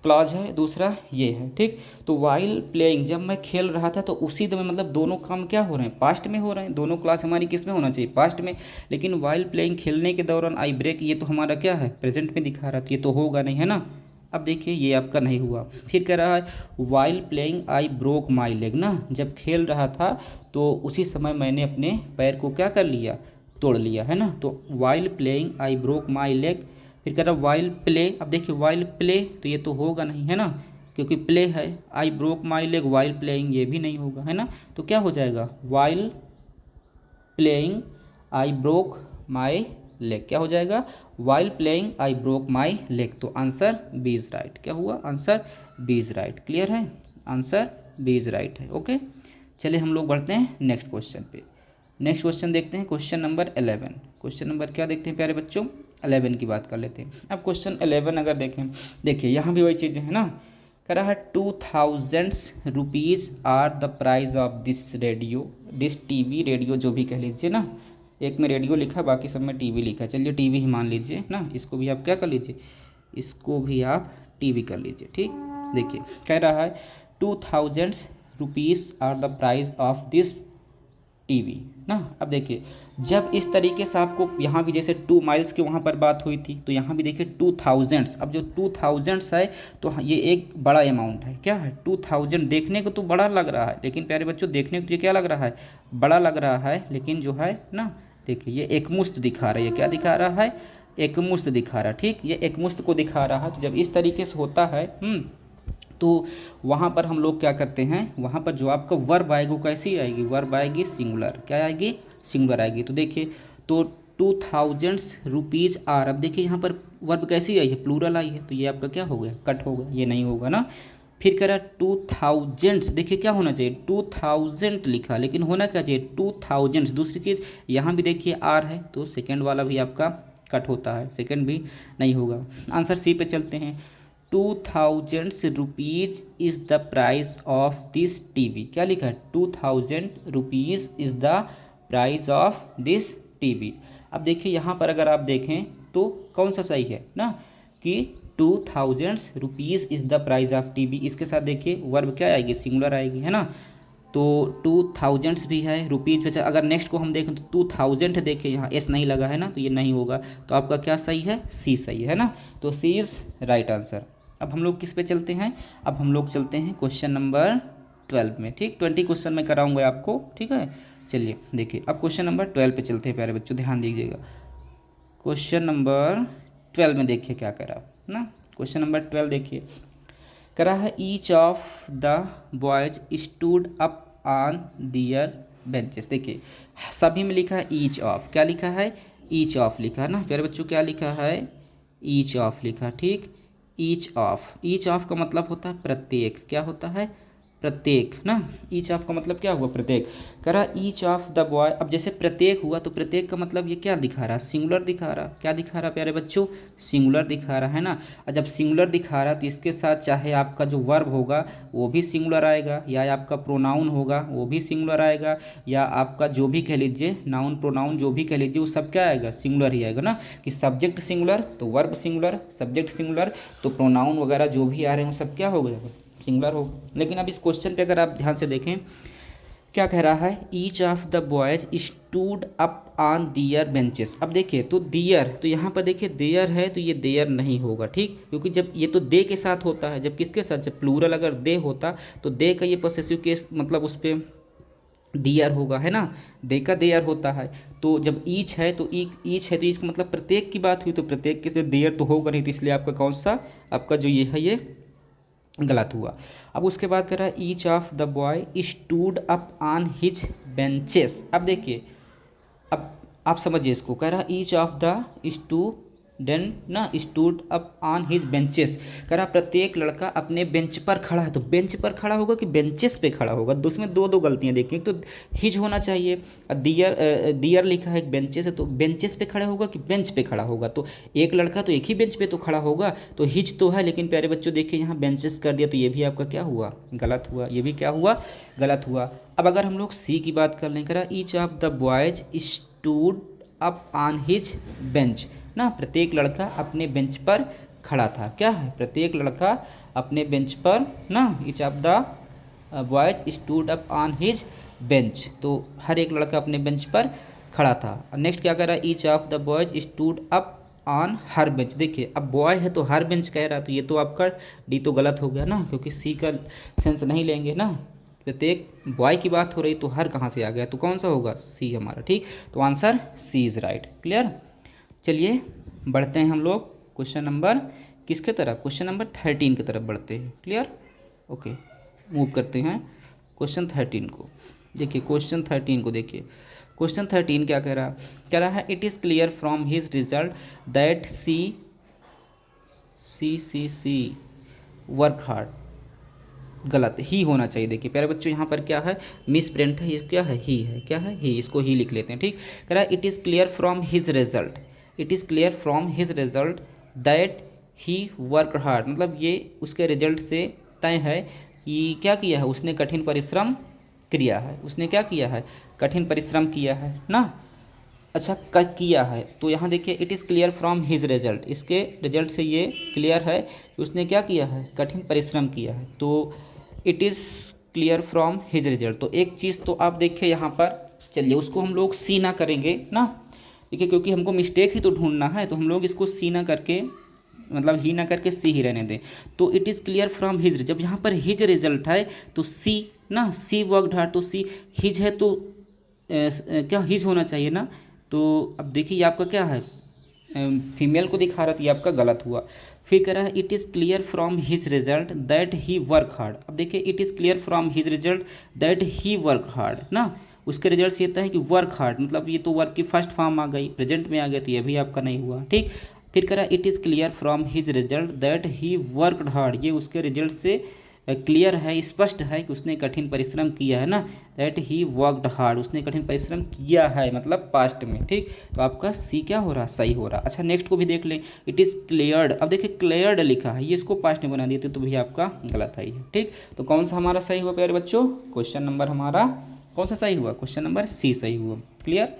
क्लॉज है, दूसरा ये है। ठीक, तो वाइल प्लेइंग जब मैं खेल रहा था, तो उसी समय मतलब दोनों काम क्या हो रहे हैं, पास्ट में हो रहे हैं। दोनों क्लास हमारी किस में होना चाहिए, पास्ट में। लेकिन वाइल प्लेइंग खेलने के दौरान आई ब्रेक, ये तो हमारा क्या है, प्रेजेंट में दिखा रहा था, ये तो होगा नहीं है ना। अब देखिए ये आपका नहीं हुआ। फिर कह रहा है while playing I broke my leg ना, जब खेल रहा था तो उसी समय मैंने अपने पैर को क्या कर लिया, तोड़ लिया है ना। तो while playing I broke my leg. फिर कह रहा वाइल प्ले, अब देखिए वाइल प्ले तो ये तो होगा नहीं है ना, क्योंकि प्ले है। आई broke my leg while playing, ये भी नहीं होगा है ना। तो क्या हो जाएगा, while playing I broke my leg, क्या हो जाएगा, while playing I broke my leg. तो आंसर बी इज राइट। क्या हुआ, answer B is right. Clear है, आंसर बी इज राइट है। ओके, चलिए हम लोग बढ़ते हैं नेक्स्ट क्वेश्चन पे। नेक्स्ट क्वेश्चन देखते हैं, क्वेश्चन नंबर 11। क्वेश्चन नंबर क्या देखते हैं प्यारे बच्चों, 11 की बात कर लेते हैं। अब क्वेश्चन 11 अगर देखें, देखिए यहाँ भी वही चीज़ें हैं ना। कह रहा है 2000 rupees are the prize of this radio, this TV, radio जो भी कह लीजिए ना, एक में रेडियो लिखा बाकी सब में टीवी लिखा, चलिए टीवी ही मान लीजिए ना, इसको भी आप क्या कर लीजिए, इसको भी आप टीवी कर लीजिए। ठीक, देखिए कह रहा है 2000 rupees are the prize of this TV ना। अब देखिए जब इस तरीके से आपको यहाँ भी जैसे 2 माइल्स की वहाँ पर बात हुई थी, तो यहाँ भी देखिए 2000। अब जो 2000 है तो ये एक बड़ा अमाउंट है, क्या है 2000, देखने को तो बड़ा लग रहा है, लेकिन प्यारे बच्चों देखने को ये क्या लग रहा है, बड़ा लग रहा है, लेकिन जो है ना देखिए ये एकमुश्त दिखा रहा है, ये क्या दिखा रहा है, एकमुश्त दिखा रहा है। ठीक, ये एकमुश्त को दिखा रहा है। तो जब इस तरीके से होता है तो वहाँ पर हम लोग क्या करते हैं, वहाँ पर जो आपका वर्ब आएगी वो कैसी आएगी, वर्ब आएगी सिंगुलर, क्या आएगी, सिंगुलर आएगी। तो देखिए तो 2000 रुपीज़ आर, अब देखिए यहाँ पर वर्ब कैसी आई है, प्लूरल आई है, तो ये आपका क्या हो गया, कट हो गया, ये नहीं होगा ना। फिर कह रहा 2000, देखिए क्या होना चाहिए 2000 लिखा, लेकिन होना क्या चाहिए 2000। दूसरी चीज़ यहाँ भी देखिए आर है, तो सेकेंड वाला भी आपका कट होता है, सेकेंड भी नहीं होगा। आंसर सी पे चलते हैं। 2000 rupees is the price of this TV, क्या लिखा है 2000 rupees is the price of this TV. अब देखिए यहाँ पर अगर आप देखें तो कौन सा सही है ना, कि 2000 rupees is the price of TV, इसके साथ देखिए वर्ब क्या आएगी, सिंगुलर आएगी है ना। तो 2000 भी है, रुपीज़ पे अगर नेक्स्ट को हम देखें तो 2000 देखिए यहाँ एस नहीं लगा है ना, तो ये नहीं होगा। तो आपका क्या सही है, सी सही है ना, तो सी इज़ राइट आंसर। अब हम लोग किस पे चलते हैं, अब हम लोग चलते हैं क्वेश्चन नंबर 12 में। ठीक, 20 क्वेश्चन में कराऊंगा आपको, ठीक है। चलिए देखिए अब क्वेश्चन नंबर 12 पे चलते हैं प्यारे बच्चों, ध्यान दीजिएगा। क्वेश्चन नंबर 12 में देखिए क्या करा ना, क्वेश्चन नंबर 12 देखिए करा है each of the boys stood up on their benches. देखिए सभी में लिखा है ईच ऑफ, क्या लिखा है, ईच ऑफ लिखा है ना प्यारे बच्चों, क्या लिखा है, ईच ऑफ लिखा। ठीक, ईच ऑफ, ईच ऑफ का मतलब होता है प्रत्येक, क्या होता है, प्रत्येक ना, ईच ऑफ का मतलब क्या हुआ, प्रत्येक। कह रहा ईच ऑफ द बॉय, अब जैसे प्रत्येक हुआ तो प्रत्येक का मतलब ये क्या दिखा रहा, सिंगुलर दिखा रहा, क्या दिखा रहा प्यारे बच्चों, सिंगुलर दिखा रहा है ना। और जब सिंगुलर दिखा रहा तो इसके साथ चाहे आपका जो वर्ब होगा वो भी सिंगुलर आएगा, या आपका प्रोनाउन होगा वो भी सिंगुलर आएगा, या आपका जो भी कह लीजिए नाउन प्रोनाउन जो भी कह लीजिए वो सब क्या आएगा, सिंगुलर ही आएगा ना। कि सब्जेक्ट सिंगुलर तो वर्ब सिंगुलर, सब्जेक्ट सिंगुलर तो प्रोनाउन वगैरह जो भी आ रहे हैं वो सब क्या हो गया, सिंगुलर हो। लेकिन अब इस क्वेश्चन पे अगर आप ध्यान से देखें क्या कह रहा है, each of the boys stood up on their benches. अब देखिए तो दियर, तो यहाँ पर देखिए देयर है तो ये देयर नहीं होगा, ठीक, क्योंकि जब ये तो दे के साथ होता है, जब किसके साथ, जब प्लूरल अगर दे होता तो दे का ये पॉसेसिव केस मतलब उस पर दियर होगा, है ना, दे का देयर होता है। तो जब ईच है तो ईच है तो ईच का मतलब प्रत्येक की बात हुई, तो प्रत्येक के से देयर तो होगा नहीं, तो इसलिए आपका कौन सा, आपका जो ये है ये गलत हुआ। अब उसके बाद कह रहा है each of the boy stood up on his benches. अब देखिए, अब आप समझिए इसको, कह रहा ईच ऑफ द स्टूडेंट ना stood up on his benches. कह रहा प्रत्येक लड़का अपने बेंच पर खड़ा है, तो बेंच पर खड़ा होगा कि बेंचेस पे खड़ा होगा, तो उसमें दो गलतियां देखिए, तो हिज होना चाहिए, दियर दियर लिखा है बेंचेस है, तो बेंचेस पे खड़ा होगा कि बेंच पे खड़ा होगा, तो एक लड़का तो एक ही बेंच पे तो खड़ा होगा, तो हिज तो है, लेकिन प्यारे बच्चों देखिए यहाँ बेंचेस कर दिया, तो ये भी आपका क्या हुआ, गलत हुआ, ये भी क्या हुआ, गलत हुआ। अब अगर हम लोग सी की बात कर लें, कह रहा each of the boys stood up on his bench ना, प्रत्येक लड़का अपने बेंच पर खड़ा था, क्या है, प्रत्येक लड़का अपने बेंच पर ना, each of the boys stood up on his bench, तो हर एक लड़का अपने बेंच पर खड़ा था। नेक्स्ट क्या कह रहा है, each of the boys stood up on her bench. देखिए अब बॉय है तो हर बेंच कह रहा है, तो ये तो आपका डी तो गलत हो गया ना, क्योंकि सी का सेंस नहीं लेंगे ना, प्रत्येक बॉय की बात हो रही तो हर कहाँ से आ गया, तो कौन सा होगा, सी हमारा, ठीक, तो answer C is right. Clear, चलिए बढ़ते हैं हम लोग क्वेश्चन नंबर किसके तरफ, क्वेश्चन नंबर 13 की तरफ बढ़ते हैं। क्लियर, ओके, मूव करते हैं क्वेश्चन 13 को। देखिए क्वेश्चन 13 को देखिए, क्वेश्चन 13 क्या कह रहा है, it is clear from his result that she work hard. गलत, ही होना चाहिए। देखिए प्यारे बच्चों यहाँ पर क्या है, मिस प्रिंट है, ये क्या है, ही है, क्या है, ही, इसको ही लिख लेते हैं, ठीक। कह रहा है it is clear from his result, it is clear from his result that he work hard, मतलब ये उसके रिजल्ट से तय है कि क्या किया है, उसने कठिन परिश्रम किया है, उसने क्या किया है, कठिन परिश्रम किया है ना। अच्छा किया है, तो यहाँ देखिए it is clear from his result, इसके रिजल्ट से ये क्लियर है कि उसने क्या किया है, कठिन परिश्रम किया है, तो it is clear from his result. तो एक चीज़ तो आप देखिए यहाँ पर, चलिए उसको हम लोग सी ना करेंगे ना, ठीक है, क्योंकि हमको मिस्टेक ही तो ढूंढना है, तो हम लोग इसको सी ना करके मतलब ही ना करके सी ही रहने दें। तो it is clear from his, जब यहाँ पर हिज रिजल्ट है तो सी ना, सी वर्कड हार्ड, तो सी हिज है तो क्या हिज होना चाहिए ना। तो अब देखिए ये आपका क्या है, फीमेल को दिखा रहा था, ये आपका गलत हुआ। फिर कह रहा है it is clear from his result that he work hard. अब देखिए it is clear from his result that he work hard ना, उसके रिजल्ट से ये है कि वर्क हार्ड, मतलब ये तो वर्क की फर्स्ट फॉर्म आ गई, प्रेजेंट में आ गया, तो ये भी आपका नहीं हुआ, ठीक। फिर कह रहा है it is clear from his result that he worked hard, ये उसके रिजल्ट से क्लियर है, स्पष्ट है कि उसने कठिन परिश्रम किया है ना, दैट ही वर्कड हार्ड, उसने कठिन परिश्रम किया है मतलब पास्ट में, ठीक। तो आपका सी क्या हो रहा, सही हो रहा। अच्छा नेक्स्ट को भी देख लें, इट इज़ क्लियर्ड। अब देखिए क्लियर्ड लिखा है, ये इसको पास्ट में बना दिए तो भी आपका गलत है, ठीक। तो कौन सा हमारा सही हुआ प्यारे बच्चों, क्वेश्चन नंबर हमारा कौन सा सही हुआ, क्वेश्चन नंबर सी सही हुआ। क्लियर,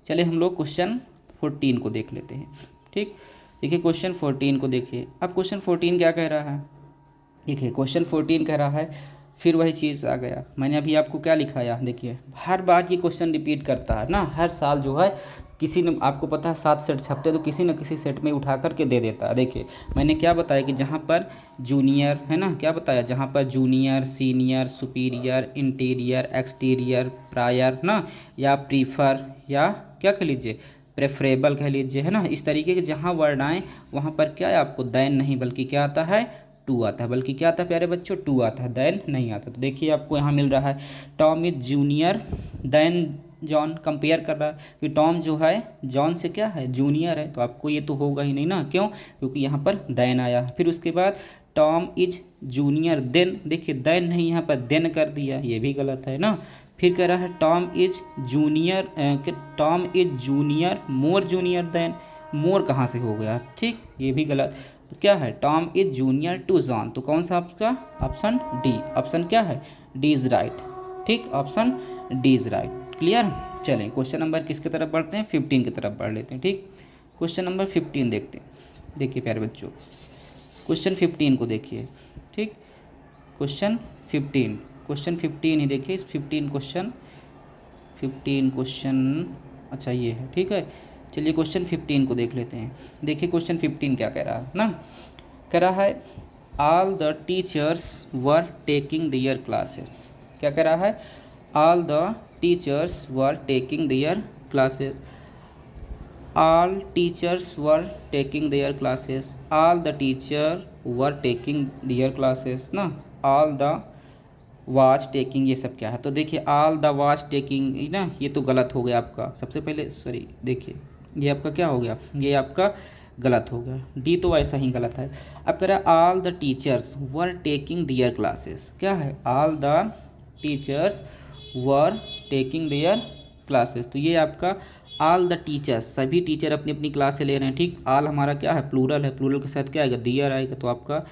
चलिए हम लोग क्वेश्चन 14 को देख लेते हैं, ठीक। देखिए क्वेश्चन 14 को देखिए, अब क्वेश्चन 14 क्या कह रहा है, देखिए क्वेश्चन 14 कह रहा है, फिर वही चीज़ आ गया, मैंने अभी आपको क्या लिखाया, देखिए हर बार ये क्वेश्चन रिपीट करता है ना, हर साल जो है किसी ने, आपको पता है 7 सेट छपते तो किसी न किसी सेट में उठा करके दे देता है। देखिए मैंने क्या बताया कि जहाँ पर जूनियर है ना, क्या बताया, जहाँ पर junior, senior, superior, interior, exterior, prior ना, या प्रीफर, या क्या कह लीजिए प्रेफरेबल कह लीजिए, है ना, इस तरीके के जहाँ वर्ड आए वहाँ पर क्या है आपको दैन नहीं बल्कि क्या आता है, टू आता है, बल्कि क्या आता है प्यारे बच्चों, टू आता है, दैन नहीं आता। तो देखिए आपको यहाँ मिल रहा है Tom is junior than John, compare कर रहा है कि टॉम जो है जॉन से क्या है, जूनियर है, तो आपको ये तो होगा ही नहीं ना, क्यों, क्योंकि यहाँ पर दैन आया। फिर उसके बाद टॉम इज जूनियर देन, देखिए देन नहीं यहाँ पर देन कर दिया, ये भी गलत है ना। फिर कह रहा है Tom is junior more junior than, more कहाँ से हो गया, ठीक, ये भी गलत। तो क्या है, Tom is junior to John, तो कौन सा आपका ऑप्शन डी, ऑप्शन क्या है, डी इज राइट, ठीक, option D is right. Clear. चलें क्वेश्चन नंबर किसकी तरफ बढ़ते हैं, 15 की तरफ बढ़ लेते हैं, ठीक। क्वेश्चन नंबर 15 देखते हैं। देखिए प्यारे बच्चों, क्वेश्चन 15 को देखिए, ठीक, क्वेश्चन 15 ही देखिए, इस 15 क्वेश्चन अच्छा ये है, ठीक है। चलिए क्वेश्चन 15 को देख लेते हैं। देखिए क्वेश्चन 15 क्या कह रहा है ना, कह रहा है all the teachers were taking their classes, क्या कह रहा है, all the teachers were taking their classes, all teachers were taking their classes, all the teacher were taking their classes ना, all the was taking, ये सब क्या है, तो देखिए all the was taking ना, ये तो गलत हो गया आपका, सबसे पहले सॉरी, देखिए ये आपका क्या हो गया, ये आपका गलत हो गया, डी तो ऐसा ही गलत है। अब कह रहा है all the teachers were taking their classes, क्या है, all the teachers were taking their classes, तो ये आपका ऑल द टीचर्स, सभी टीचर अपनी अपनी क्लास से ले रहे हैं, ठीक। ऑल हमारा क्या है, प्लूरल है, प्लूरल के साथ क्या आएगा, दियर आएगा, तो आपका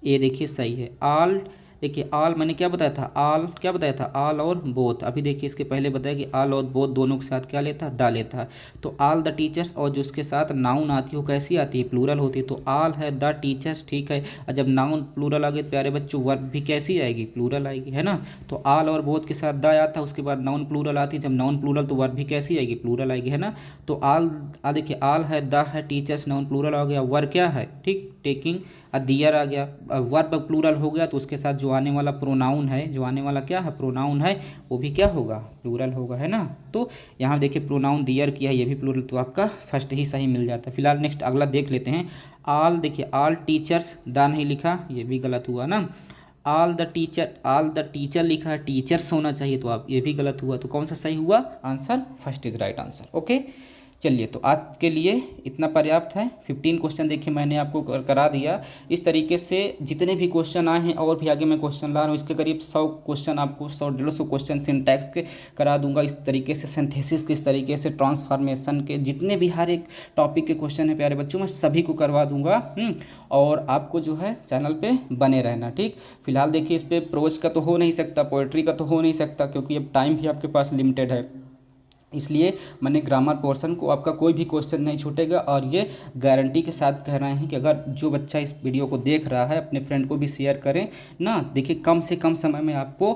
ए देखिए सही है। ऑल, देखिए ऑल मैंने क्या बताया था, ऑल क्या बताया था, ऑल और बोथ, अभी देखिए इसके पहले बताया कि ऑल और बोथ दोनों के साथ क्या लेता है, दा लेता है। तो ऑल द टीचर्स, और जो उसके साथ नाउन आती है वो कैसी आती है, प्लूरल होती है, तो ऑल है द टीचर्स, ठीक है। और जब नाउन प्लूरल आ गए प्यारे बच्चों, वर्ब भी कैसी आएगी, प्लूरल आएगी, है ना। तो ऑल और बोथ के साथ द आता है, उसके बाद नाउन प्लूरल आती है, जब नाउन प्लूरल तो वर्ब भी कैसी आएगी, प्लूरल आएगी, है ना। तो ऑल, देखिए ऑल है, द है, टीचर्स नाउन प्लूरल आ गया, वर क्या है, ठीक, टेकिंग, दियर आ गया, वर्ब प्लूरल हो गया, तो उसके साथ जो आने वाला प्रोनाउन है, जो आने वाला क्या है, प्रोनाउन है, वो भी क्या होगा, प्लूरल होगा, है ना। तो यहाँ देखिए प्रोनाउन दियर किया है, ये भी प्लूरल, तो आपका फर्स्ट ही सही मिल जाता है। फिलहाल नेक्स्ट अगला देख लेते हैं। ऑल, देखिए ऑल टीचर्स, दा नहीं लिखा, ये भी गलत हुआ ना। ऑल द टीचर लिखा है, टीचर्स होना चाहिए, तो आप ये भी गलत हुआ, तो कौन सा सही हुआ answer, first is right answer, okay. चलिए तो आज के लिए इतना पर्याप्त है। 15 क्वेश्चन देखिए मैंने आपको करा दिया। इस तरीके से जितने भी क्वेश्चन आए हैं और भी आगे मैं क्वेश्चन ला रहा हूँ, इसके करीब 100 क्वेश्चन आपको 100-150 क्वेश्चन सिंटैक्स के करा दूंगा। इस तरीके से सिंथेसिस के, इस तरीके से ट्रांसफॉर्मेशन के, जितने भी हर एक टॉपिक के क्वेश्चन हैं प्यारे बच्चों, मैं सभी को करवा दूंगा। और आपको जो है चैनल पर बने रहना, ठीक। फिलहाल देखिए इस पर प्रोज का तो हो नहीं सकता, पोएट्री का तो हो नहीं सकता, क्योंकि अब टाइम भी आपके पास लिमिटेड है, इसलिए मैंने ग्रामर पोर्शन को, आपका कोई भी क्वेश्चन नहीं छूटेगा। और ये गारंटी के साथ कह रहे हैं कि अगर जो बच्चा इस वीडियो को देख रहा है अपने फ्रेंड को भी शेयर करें ना। देखिए कम से कम समय में आपको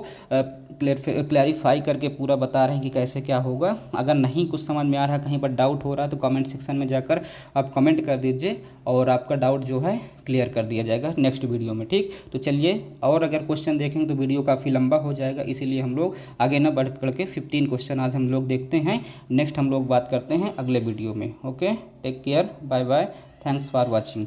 क्लैरिफाई करके पूरा बता रहे हैं कि कैसे क्या होगा। अगर नहीं कुछ समझ में आ रहा है, कहीं पर डाउट हो रहा है, तो कमेंट सेक्शन में जाकर आप कमेंट कर दीजिए और आपका डाउट जो है क्लियर कर दिया जाएगा नेक्स्ट वीडियो में, ठीक। तो चलिए, और अगर क्वेश्चन देखेंगे तो वीडियो काफ़ी लंबा हो जाएगा, इसीलिए हम लोग आगे ना बढ़ के 15 क्वेश्चन आज हम लोग देखते हैं। नेक्स्ट हम लोग बात करते हैं अगले वीडियो में। Okay, take care, bye bye, thanks for watching.